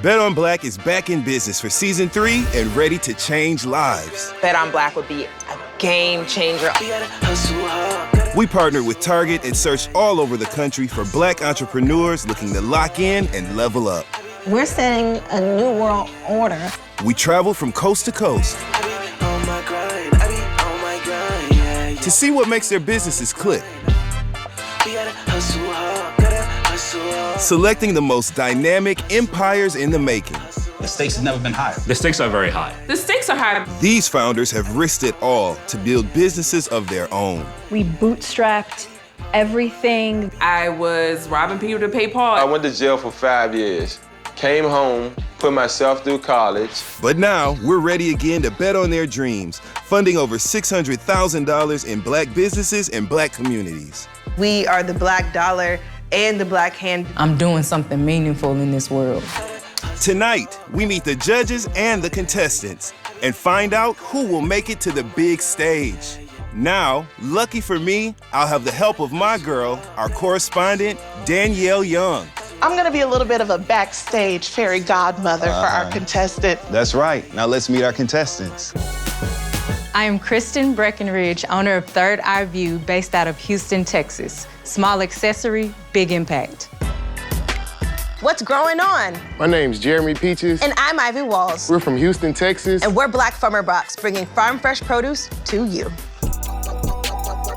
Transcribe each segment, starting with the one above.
Bet on Black is back in business for season 3 and ready to change lives. Bet on Black would be a game changer. We partnered with Target and searched all over the country for Black entrepreneurs looking to lock in and level up. We're setting a new world order. We traveled from coast to coast to see what makes their businesses click. Selecting the most dynamic empires in the making. The stakes have never been higher. The stakes are very high. The stakes are high. These founders have risked it all to build businesses of their own. We bootstrapped everything. I was robbing people to pay Paul. I went to jail for 5 years. Came home, put myself through college. But now, we're ready again to bet on their dreams, funding over $600,000 in Black businesses and Black communities. We are the Black dollar and the Black hand. I'm doing something meaningful in this world. Tonight, we meet the judges and the contestants and find out who will make it to the big stage. Now, lucky for me, I'll have the help of my girl, our correspondent, Danielle Young. I'm gonna be a little bit of a backstage fairy godmother for our contestant. That's right. Now let's meet our contestants. I am Kristen Breckenridge, owner of Third Eye View, based out of Houston, Texas. Small accessory, big impact. What's growing on? My name's Jeremy Peaches. And I'm Ivy Walls. We're from Houston, Texas. And we're Black Farmer Box, bringing farm fresh produce to you.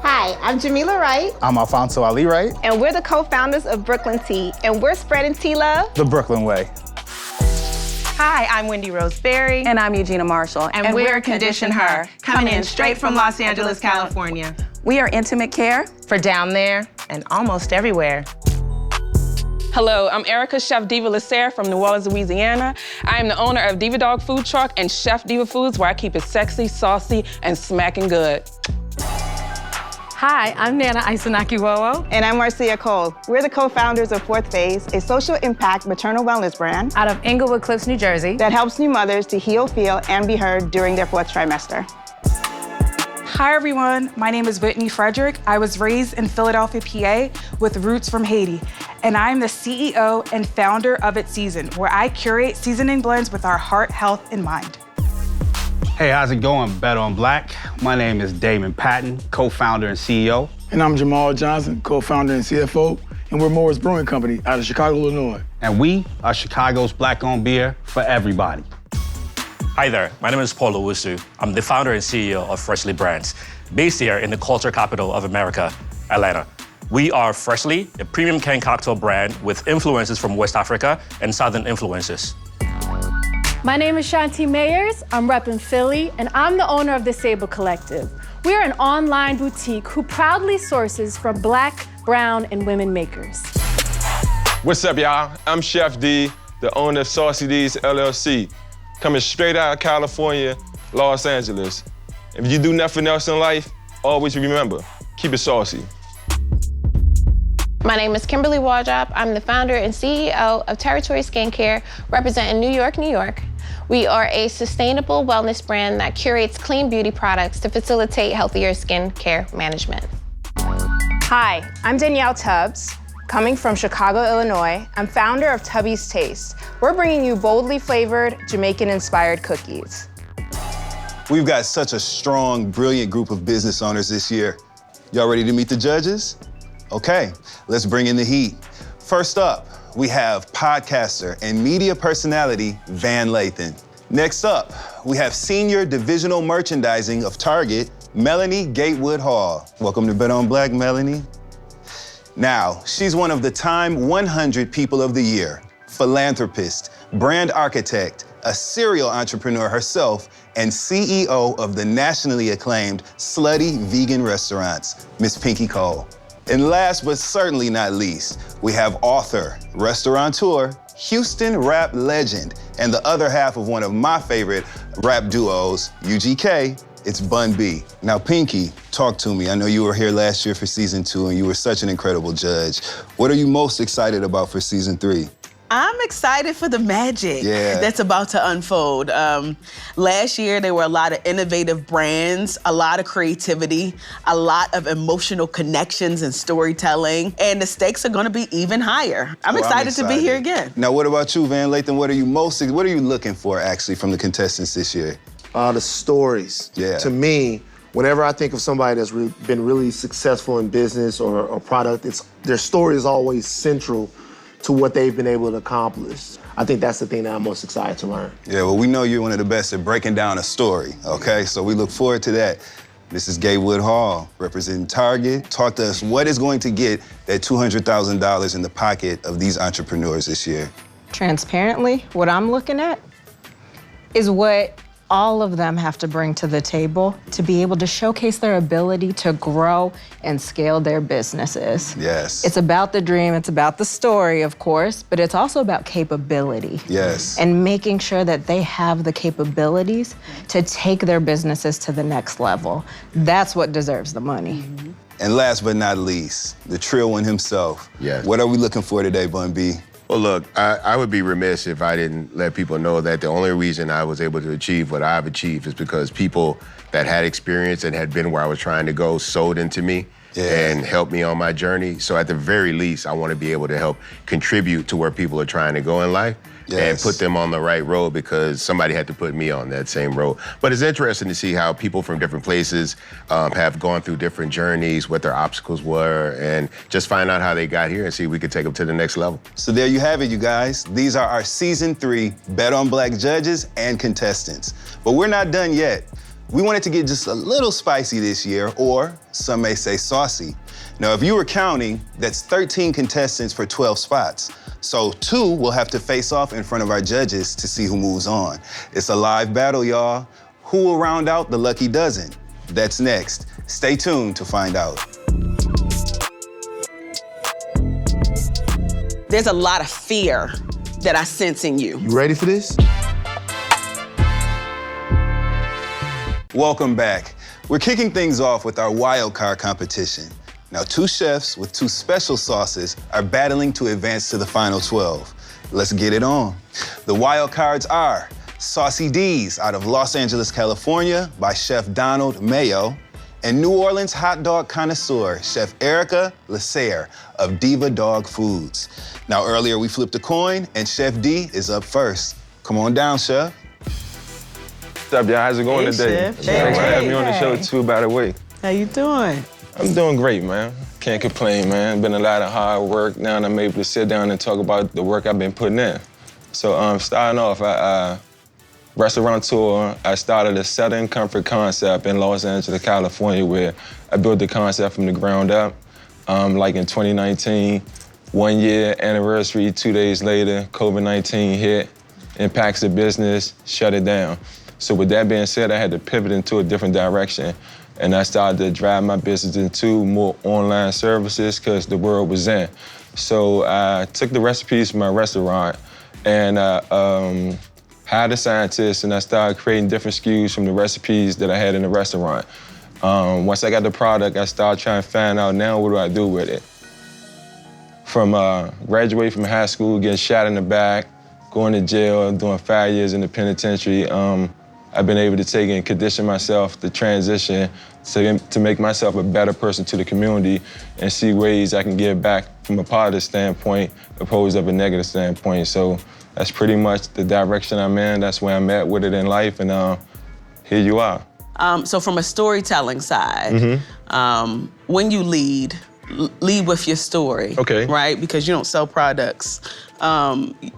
Hi, I'm Jamila Wright. I'm Alfonso Ali Wright. And we're the co-founders of Brooklyn Tea. And we're spreading tea love The Brooklyn way. Hi, I'm Wendy Roseberry. And I'm Eugenia Marshall. And we're Condition Her, coming in straight from Los Angeles, California. We are intimate care for down there and almost everywhere. Hello, I'm Erica Chef Diva Lacerre from New Orleans, Louisiana. I am the owner of Diva Dawg Food Truck and Chef Diva Foods, where I keep it sexy, saucy, and smacking good. Hi, I'm Nana Isanaki-Wowo. And I'm Marcia Cole. We're the co-founders of Fourth Phase, a social impact maternal wellness brand Out of Englewood Cliffs, New Jersey. that helps new mothers to heal, feel, and be heard during their 4th trimester. Hi everyone, my name is Whitney Frederick. I was raised in Philadelphia, PA with roots from Haiti. And I'm the CEO and founder of It's Season, where I curate seasoning blends with our heart, health, in mind. Hey, how's it going? Bet on Black. My name is Damon Patton, co-founder and CEO. And I'm Jamal Johnson, co-founder and CFO. And we're Moore's Brewing Company out of Chicago, Illinois. And we are Chicago's Black-owned beer for everybody. Hi there, my name is Paul Owusu. I'm the founder and CEO of Freshly Brands, based here in the culture capital of America, Atlanta. We are Freshly, a premium canned cocktail brand with influences from West Africa and Southern influences. My name is Shanti Mayers. I'm repping Philly, and I'm the owner of the Sable Collective. We're an online boutique who proudly sources from Black, brown, and women makers. What's up, y'all? I'm Chef D, the owner of Saucy D's LLC, coming straight out of California, Los Angeles. If you do nothing else in life, always remember, keep it saucy. My name is Kimberly Waldrop. I'm the founder and CEO of Territory Skincare, representing New York, New York. We are a sustainable wellness brand that curates clean beauty products to facilitate healthier skin care management. Hi, I'm Danielle Tubbs. Coming from Chicago, Illinois, I'm founder of Tubby's Taste. We're bringing you boldly flavored, Jamaican-inspired cookies. We've got such a strong, brilliant group of business owners this year. Y'all ready to meet the judges? Okay, let's bring in the heat. First up, we have podcaster and media personality, Van Lathan. Next up, we have Senior Divisional Merchandising of Target, Melanie Gatewood-Hall. Welcome to Bet on Black, Melanie. Now, she's one of the Time 100 People of the Year, philanthropist, brand architect, a serial entrepreneur herself, and CEO of the nationally acclaimed Slutty Vegan Restaurants, Miss Pinky Cole. And last but certainly not least, we have author, restaurateur, Houston rap legend, and the other half of one of my favorite rap duos, UGK, it's Bun B. Now, Pinky, talk to me. I know you were here last year for season 2 and you were such an incredible judge. What are you most excited about for season 3? I'm excited for the magic that's about to unfold. Last year, there were a lot of innovative brands, a lot of creativity, a lot of emotional connections and storytelling, and the stakes are gonna be even higher. I'm excited to be here again. Now, what about you, Van Lathan? What are you looking for, actually, from the contestants this year? The stories. Yeah. To me, whenever I think of somebody that's been really successful in business or a product, their story is always central to what they've been able to accomplish. I think that's the thing that I'm most excited to learn. Yeah, well, we know you're one of the best at breaking down a story, okay? So we look forward to that. This is Gatewood-Hall, representing Target. Talk to us, what is going to get that $200,000 in the pocket of these entrepreneurs this year? Transparently, what I'm looking at is what all of them have to bring to the table to be able to showcase their ability to grow and scale their businesses. Yes. It's about the dream, it's about the story, of course, but it's also about capability. Yes. And making sure that they have the capabilities to take their businesses to the next level. That's what deserves the money. And last but not least, the trill one himself. Yes. What are we looking for today, Bun B? Well, look, I would be remiss if I didn't let people know that the only reason I was able to achieve what I've achieved is because people that had experience and had been where I was trying to go sold into me and helped me on my journey. So at the very least, I want to be able to help contribute to where people are trying to go in life and put them on the right road, because somebody had to put me on that same road. But it's interesting to see how people from different places have gone through different journeys, what their obstacles were, and just find out how they got here and see if we could take them to the next level. So there you have it, you guys. These are our Season 3 Bet on Black judges and contestants. But we're not done yet. We wanted to get just a little spicy this year, or some may say saucy. Now, if you were counting, that's 13 contestants for 12 spots. So 2 will have to face off in front of our judges to see who moves on. It's a live battle, y'all. Who will round out the lucky dozen? That's next. Stay tuned to find out. There's a lot of fear that I sense in you. You ready for this? Welcome back. We're kicking things off with our wild card competition. Now, 2 chefs with 2 special sauces are battling to advance to the final 12. Let's get it on. The wild cards are Saucy D's out of Los Angeles, California by Chef Donald Mayo, and New Orleans hot dog connoisseur, Chef Erica Lasser of Diva Dog Foods. Now, earlier we flipped a coin, and Chef D is up first. Come on down, Chef. What's up, y'all? How's it going today? Chef. Thanks for having me on the show, too, by the way. How you doing? I'm doing great, man. Can't complain, man. Been a lot of hard work. Now I'm able to sit down and talk about the work I've been putting in. So starting off, restaurateur, I started a Southern Comfort concept in Los Angeles, California, where I built the concept from the ground up. Like in 2019, 1 year anniversary, 2 days later, COVID-19 hit, impacts the business, shut it down. So with that being said, I had to pivot into a different direction. And I started to drive my business into more online services because the world was in. So I took the recipes from my restaurant and hired a scientist, and I started creating different SKUs from the recipes that I had in the restaurant. Once I got the product, I started trying to find out now what do I do with it. From graduating from high school, getting shot in the back, going to jail, doing 5 years in the penitentiary, I've been able to take and condition myself to transition to make myself a better person to the community and see ways I can give back from a positive standpoint opposed of a negative standpoint. So that's pretty much the direction I'm in. That's where I'm at with it in life, and here you are. So from a storytelling side, when you lead with your story, right? Because you don't sell products.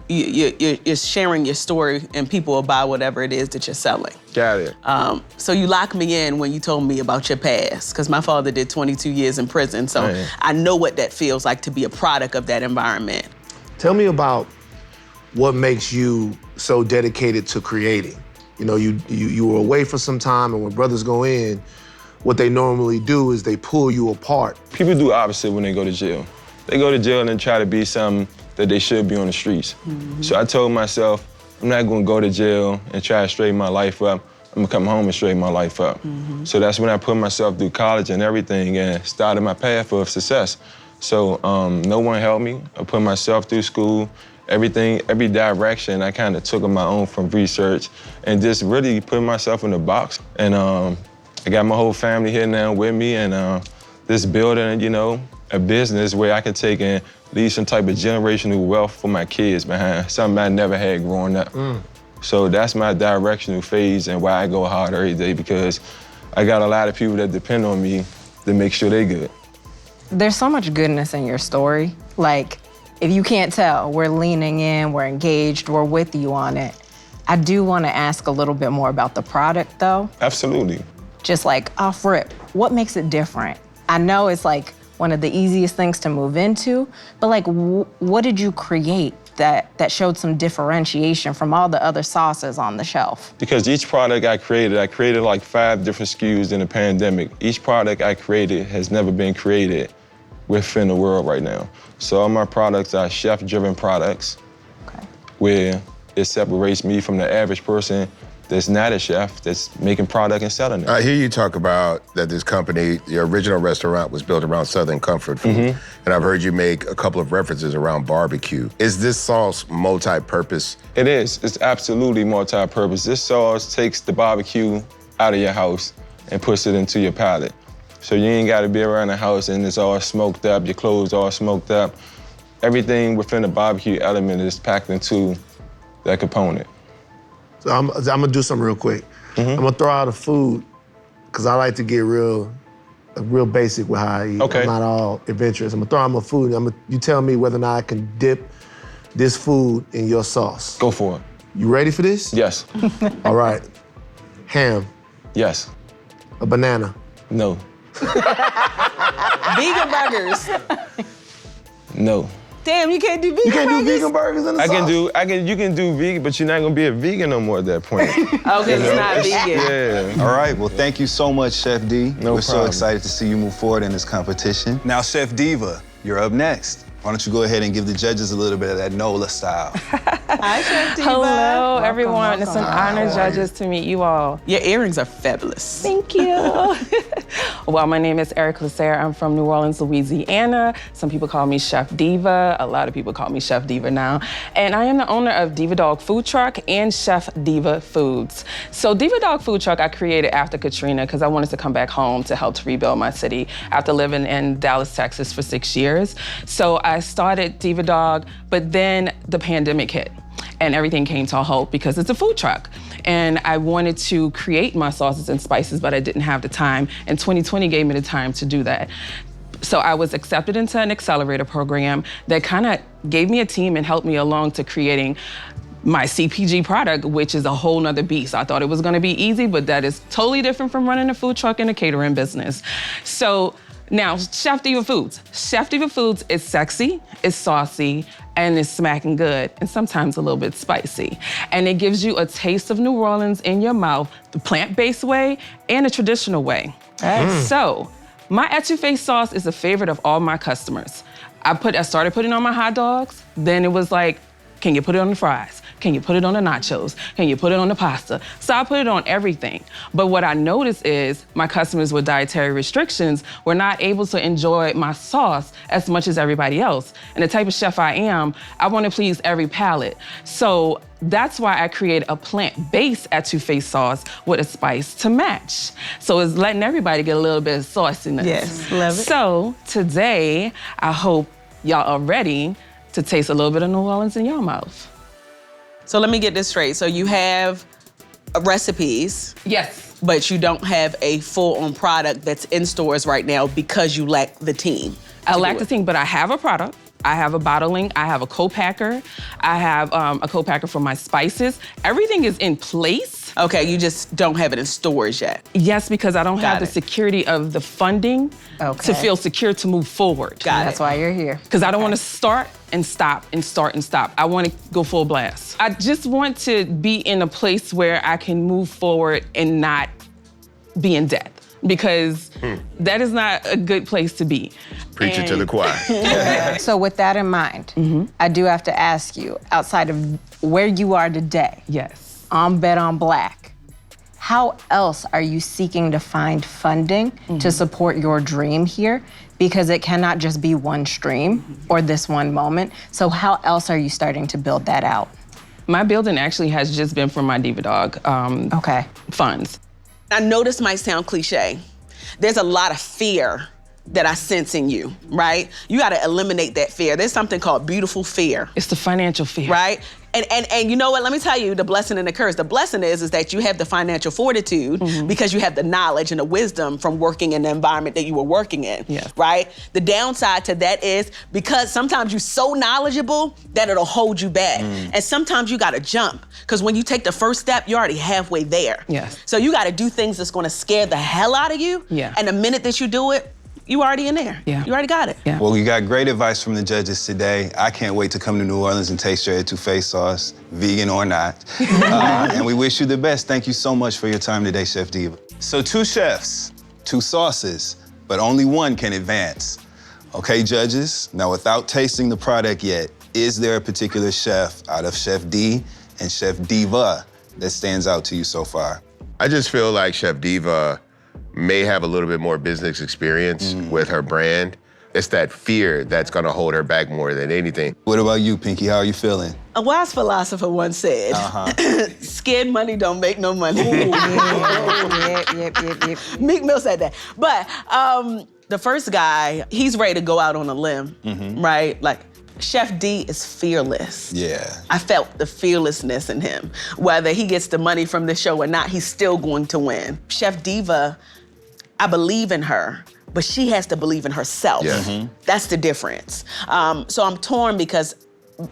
You're sharing your story, and people will buy whatever it is that you're selling. Got it. So you locked me in when you told me about your past, because my father did 22 years in prison, so I know what that feels like to be a product of that environment. Tell me about what makes you so dedicated to creating. You know, you were away for some time, and when brothers go in, what they normally do is they pull you apart. People do opposite when they go to jail. They go to jail and try to be something that they should be on the streets. So I told myself, I'm not gonna go to jail and try to straighten my life up. I'm gonna come home and straighten my life up. So that's when I put myself through college and everything and started my path of success. So no one helped me. I put myself through school, every direction, I kind of took on my own from research and just really put myself in the box. And I got my whole family here now with me, and this building, you know, a business where I can take and leave some type of generational wealth for my kids behind, something I never had growing up. So that's my directional phase and why I go hard every day, because I got a lot of people that depend on me to make sure they good. There's so much goodness in your story. Like, if you can't tell, we're leaning in, we're engaged, we're with you on it. I do want to ask a little bit more about the product, though. Absolutely. Just like off rip, what makes it different? I know it's like one of the easiest things to move into, but like, what did you create that showed some differentiation from all the other sauces on the shelf? Because each product I created like 5 different SKUs in the pandemic. Each product I created has never been created within the world right now. So all my products are chef-driven products, where it separates me from the average person that's not a chef, that's making product and selling it. I hear you talk about that this company, your original restaurant was built around Southern comfort food. And I've heard you make a couple of references around barbecue. Is this sauce multi-purpose? It is. It's absolutely multi-purpose. This sauce takes the barbecue out of your house and puts it into your palate. So you ain't gotta be around the house and it's all smoked up, your clothes all smoked up. Everything within the barbecue element is packed into that component. So I'm gonna do something real quick. I'm gonna throw out a food, because I like to get real basic with how I eat. Okay. I'm not all adventurous. I'm gonna throw out my food. You tell me whether or not I can dip this food in your sauce. Go for it. You ready for this? Yes. All right. Ham. Yes. A banana. No. Vegan burgers. No. Damn, you can't do vegan burgers? You can't do vegan burgers in the sauce? You can do vegan, but you're not gonna be a vegan no more at that point. Okay, it's not vegan. Yeah. All right, well, thank you so much, Chef D. No We're so problem. excited to see you move forward in this competition. Now, Chef Diva, you're up next. Why don't you go ahead and give the judges a little bit of that NOLA style. Hi, Chef Diva. Hello, everyone. It's an honor, judges, to meet you all. Your earrings are fabulous. Thank you. Well, my name is Erica Lasser. I'm from New Orleans, Louisiana. Some people call me Chef Diva. A lot of people call me Chef Diva now. And I am the owner of Diva Dawg Food Truck and Chef Diva Foods. So Diva Dawg Food Truck I created after Katrina because I wanted to come back home to help to rebuild my city after living in Dallas, Texas for 6 years. So I started Diva Dawg, but then the pandemic hit and everything came to a halt because it's a food truck. And I wanted to create my sauces and spices, but I didn't have the time. And 2020 gave me the time to do that. So I was accepted into an accelerator program that kind of gave me a team and helped me along to creating my CPG product, which is a whole nother beast. I thought it was gonna be easy, but that is totally different from running a food truck and a catering business. So now, Chef Diva Foods. Chef Diva Foods is sexy, it's saucy, and it's smacking good, and sometimes a little bit spicy. And it gives you a taste of New Orleans in your mouth, the plant-based way and a traditional way. So, my etouffee sauce is a favorite of all my customers. I started putting it on my hot dogs, then it was like, can you put it on the fries? Can you put it on the nachos? Can you put it on the pasta? So I put it on everything. But what I noticed is my customers with dietary restrictions were not able to enjoy my sauce as much as everybody else. And the type of chef I am, I want to please every palate. So that's why I created a plant-based etouffee sauce with a spice to match. So it's letting everybody get a little bit of sauciness. Yes, love it. So today, I hope y'all are ready to taste a little bit of New Orleans in your mouth. So let me get this straight. So you have recipes. Yes. But you don't have a full-on product that's in stores right now because you lack the team. I lack the team, but I have a product. I have a bottling, I have a co-packer. I have a co-packer for my spices. Everything is in place. Okay, you just don't have it in stores yet. Yes, because I don't have the security of the funding to feel secure to move forward. That's why you're here. Because I don't want to start and stop and start and stop. I want to go full blast. I just want to be in a place where I can move forward and not be in debt. Because that is not a good place to be. Preach it to the choir. So with that in mind, I do have to ask you, outside of where you are today, yes, on Bet on Black, how else are you seeking to find funding to support your dream here? Because it cannot just be one stream or this one moment. So how else are you starting to build that out? My building actually has just been from my Diva Dawg funds. I know this might sound cliche. There's a lot of fear that I sense in you, right? You gotta eliminate that fear. There's something called beautiful fear. It's the financial fear. Right? And you know what, let me tell you the blessing and the curse. The blessing is that you have the financial fortitude because you have the knowledge and the wisdom from working in the environment that you were working in, right? The downside to that is because sometimes you're so knowledgeable that it'll hold you back. And sometimes you gotta jump, because when you take the first step, you're already halfway there. Yes. So you gotta do things that's gonna scare the hell out of you. Yeah. And the minute that you do it, you already in there. Yeah. You already got it. Yeah. Well, you got great advice from the judges today. I can't wait to come to New Orleans and taste your etouffee sauce, vegan or not. And we wish you the best. Thank you so much for your time today, Chef Diva. So 2 chefs, 2 sauces, but only one can advance. Okay, judges, now without tasting the product yet, is there a particular chef out of Chef D and Chef Diva that stands out to you so far? I just feel like Chef Diva may have a little bit more business experience with her brand. It's that fear that's gonna hold her back more than anything. What about you, Pinky? How are you feeling? A wise philosopher once said, scared money don't make no money. Meek Mill said that. But the first guy, he's ready to go out on a limb, right? Like, Chef D is fearless. Yeah. I felt the fearlessness in him. Whether he gets the money from the show or not, he's still going to win. Chef Diva, I believe in her, but she has to believe in herself. Yeah. That's the difference. So I'm torn because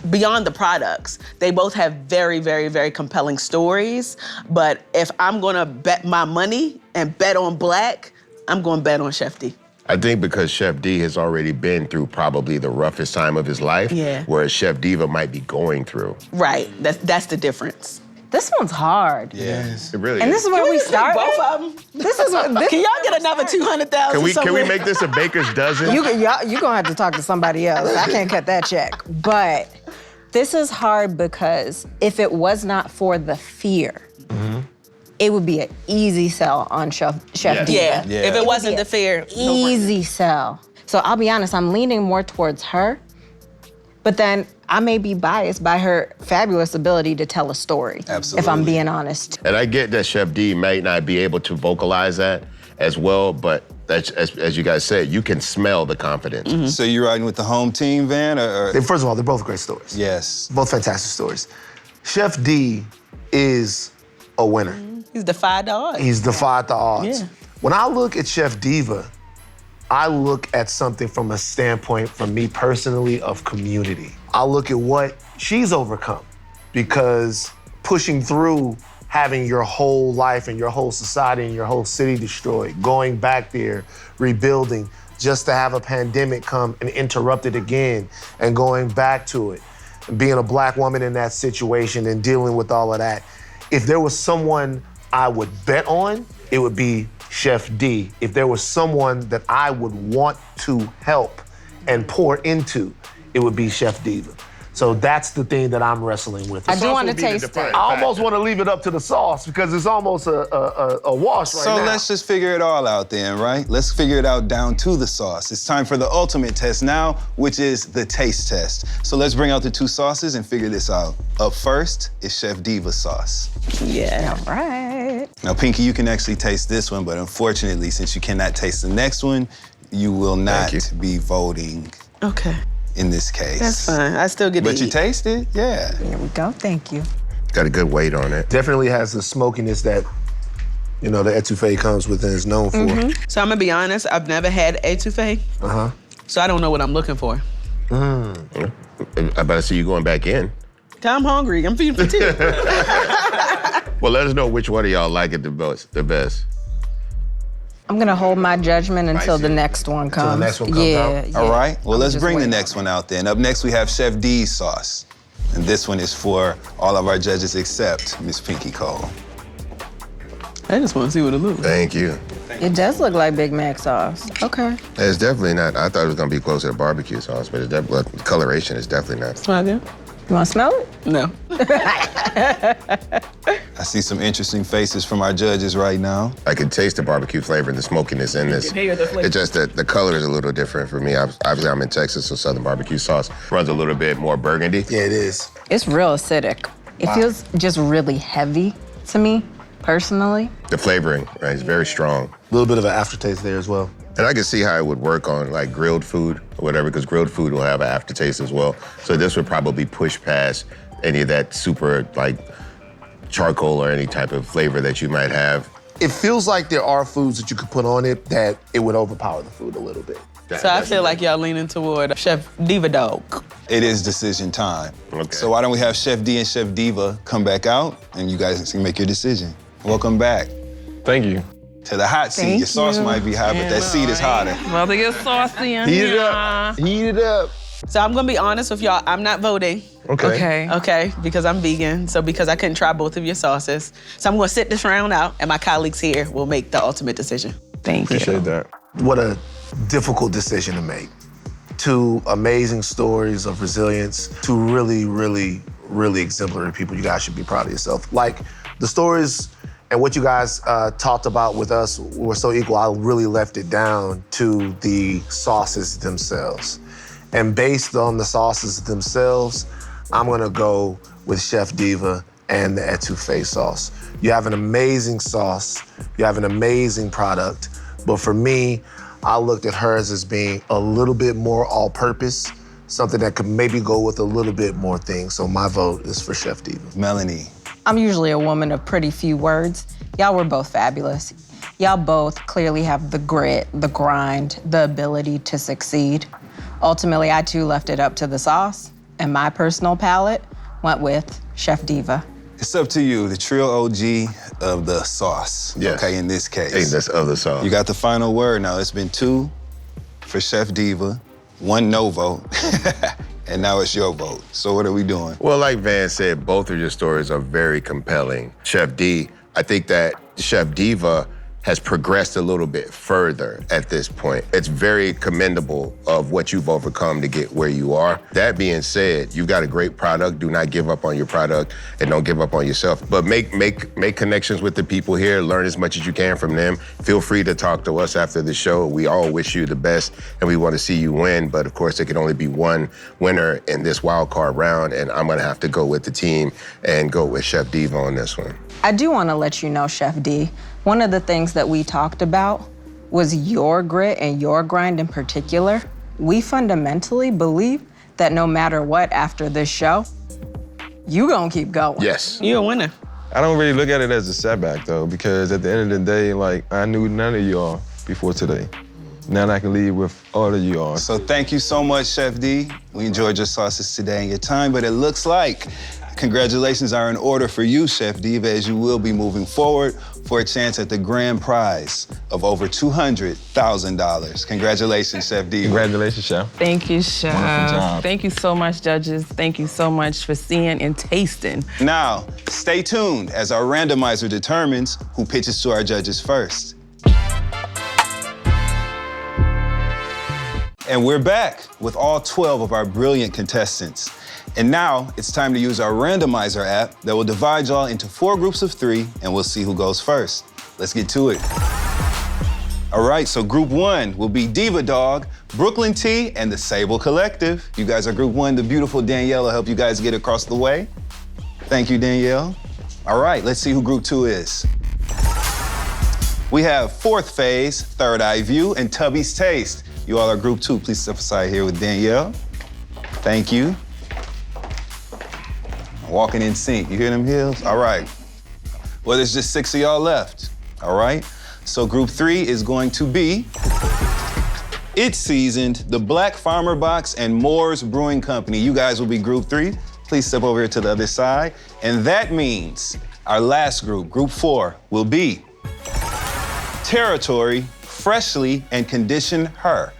beyond the products, they both have very, very, very compelling stories. But if I'm gonna bet my money and bet on Black, I'm gonna bet on Chef D. I think because Chef D has already been through probably the roughest time of his life, whereas Chef Diva might be going through. Right, that's the difference. This one's hard. Yes. It really And is. this is where we start. Both of them. This is what. Can y'all get another 200,000? Can we make this a baker's dozen? You're gonna have to talk to somebody else. I can't cut that check. But this is hard because if it was not for the fear, it would be an easy sell on Chef Diva. Yeah. If it wasn't the fear, Easy sell. So I'll be honest, I'm leaning more towards her, but then I may be biased by her fabulous ability to tell a story. Absolutely. If I'm being honest. And I get that Chef D might not be able to vocalize that as well, but that's, as you guys said, you can smell the confidence. So you riding with the home team, Van, or? First of all, they're both great stories. Yes. Both fantastic stories. Chef D is a winner. He's defied the odds. He's defied the odds. Yeah. When I look at Chef Diva, I look at something from a standpoint, from me personally, of community. I look at what she's overcome, because pushing through having your whole life and your whole society and your whole city destroyed, going back there, rebuilding, just to have a pandemic come and interrupt it again, and going back to it, and being a Black woman in that situation and dealing with all of that. If there was someone I would bet on, it would be Chef D. If there was someone that I would want to help and pour into, it would be Chef Diva. So that's the thing that I'm wrestling with. I do want to taste it. I almost want to leave it up to the sauce because it's almost a wash right now. So let's just figure it all out then, right? Let's figure it out down to the sauce. It's time for the ultimate test now, which is the taste test. So let's bring out the 2 sauces and figure this out. Up first is Chef Diva's sauce. Yeah. All right. Now, Pinky, you can actually taste this one, but unfortunately, since you cannot taste the next one, you will not be voting. Okay. In this case. That's fine. I still get to eat. But you taste it? Yeah. Here we go. Thank you. Got a good weight on it. Definitely has the smokiness that, the etouffee comes with and is known for. So I'm gonna be honest, I've never had etouffee. So I don't know what I'm looking for. I better see you going back in. I'm hungry. I'm feeding for 2. Well, let us know which one of y'all like it the best. I'm gonna hold my judgment until the next one comes. Until the next one comes out? Yeah. All right. Well, let's just bring the waiting next one out then. Up next, we have Chef D's sauce. And this one is for all of our judges except Miss Pinky Cole. I just want to see what it looks like. Thank you. It does look like Big Mac sauce. Okay. It's definitely not. I thought it was gonna be closer to barbecue sauce, but the coloration is definitely not. Try it. You wanna smell it? No. I see some interesting faces from our judges right now. I can taste the barbecue flavor and the smokiness in this. It's just that the color is a little different for me. Obviously, I'm in Texas, so Southern barbecue sauce runs a little bit more burgundy. Yeah, it is. It's real acidic. It feels just really heavy to me, personally. The flavoring, right, is very strong. A little bit of an aftertaste there as well. And I can see how it would work on like grilled food or whatever, because grilled food will have an aftertaste as well. So this would probably push past any of that super like charcoal or any type of flavor that you might have. It feels like there are foods that you could put on it that it would overpower the food a little bit. So I feel like y'all leaning toward Chef Diva Dawg. It is decision time. Okay. So why don't we have Chef D and Chef Diva come back out and you guys can make your decision. Welcome back. Thank you. To the hot seat. Your sauce might be hot, but that seat is hotter. About to get saucy in Heat it up. Heat it up. So I'm gonna be honest with y'all, I'm not voting. Okay, because I'm vegan, so because I couldn't try both of your sauces. So I'm gonna sit this round out, and my colleagues here will make the ultimate decision. Thank you. Appreciate that. What a difficult decision to make. Two amazing stories of resilience, two really, really, really exemplary people. You guys should be proud of yourself. Like, the stories and what you guys talked about with us were so equal, I really left it down to the sauces themselves. And based on the sauces themselves, I'm gonna go with Chef Diva and the etouffee sauce. You have an amazing sauce, you have an amazing product, but for me, I looked at hers as being a little bit more all-purpose, something that could maybe go with a little bit more things. So my vote is for Chef Diva. Melanie. I'm usually a woman of pretty few words. Y'all were both fabulous. Y'all both clearly have the grit, the grind, the ability to succeed. Ultimately, I too left it up to the sauce, and my personal palate went with Chef Diva. It's up to you, the trio OG of the sauce. Yes. Okay, in this case. Hey, that's of the sauce. You got the final word now. It's been 2 for Chef Diva, 1 no vote, and now it's your vote. So what are we doing? Well, like Van said, both of your stories are very compelling. Chef D, I think that Chef Diva has progressed a little bit further at this point. It's very commendable of what you've overcome to get where you are. That being said, you've got a great product. Do not give up on your product and don't give up on yourself. But make connections with the people here. Learn as much as you can from them. Feel free to talk to us after the show. We all wish you the best and we want to see you win. But of course, there can only be one winner in this wild card round. And I'm gonna have to go with the team and go with Chef Diva on this one. I do want to let you know, Chef D, one of the things that we talked about was your grit and your grind in particular. We fundamentally believe that no matter what after this show, you gonna keep going. Yes. You're a winner. I don't really look at it as a setback though, because at the end of the day, like, I knew none of y'all before today. Now I can leave with all of y'all. So thank you so much, Chef D. We enjoyed your sauces today and your time, but it looks like congratulations are in order for you, Chef Diva, as you will be moving forward for a chance at the grand prize of over $200,000. Congratulations, Chef Diva. Congratulations, Chef. Thank you, Chef. Wonderful job. Thank you so much, judges. Thank you so much for seeing and tasting. Now, stay tuned as our randomizer determines who pitches to our judges first. And we're back with all 12 of our brilliant contestants. And now it's time to use our randomizer app that will divide y'all into 4 groups of 3, and we'll see who goes first. Let's get to it. All right, so group 1 will be Diva Dawg, Brooklyn T, and the Sable Collective. You guys are group 1. The beautiful Danielle will help you guys get across the way. Thank you, Danielle. All right, let's see who group 2 is. We have 4th Phase, Third Eye View, and Tubby's Taste. You all are group 2. Please step aside here with Danielle. Thank you. Walking in sync. You hear them heels? All right. Well, there's just 6 of y'all left. All right. So group 3 is going to be It's Seasoned, the Black Farmer Box, and Moore's Brewing Company. You guys will be group 3. Please step over here to the other side. And that means our last group, group 4, will be Territory, Freshly, and Condition Her.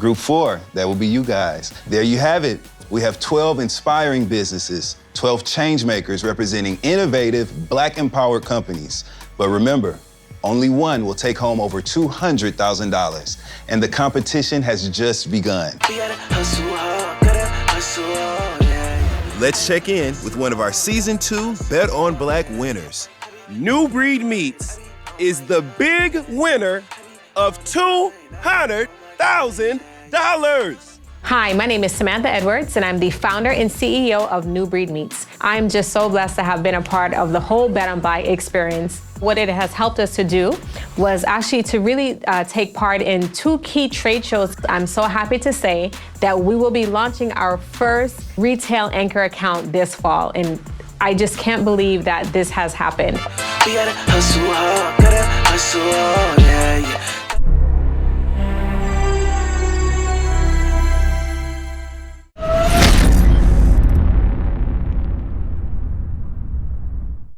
Group 4, that will be you guys. There you have it. We have 12 inspiring businesses, 12 change makers representing innovative, Black empowered companies. But remember, only one will take home over $200,000. And the competition has just begun. We gotta hustle hard, gotta hustle hard, yeah. Let's check in with one of our Season 2 Bet on Black winners. New Breed Meats is the big winner of $200,000. Hi, my name is Samantha Edwards, and I'm the founder and CEO of New Breed Meats. I'm just so blessed to have been a part of the whole Bet on Black experience. What it has helped us to do was actually to really take part in 2 key trade shows. I'm so happy to say that we will be launching our first retail anchor account this fall, and I just can't believe that this has happened. We gotta hustle hard, gotta hustle hard.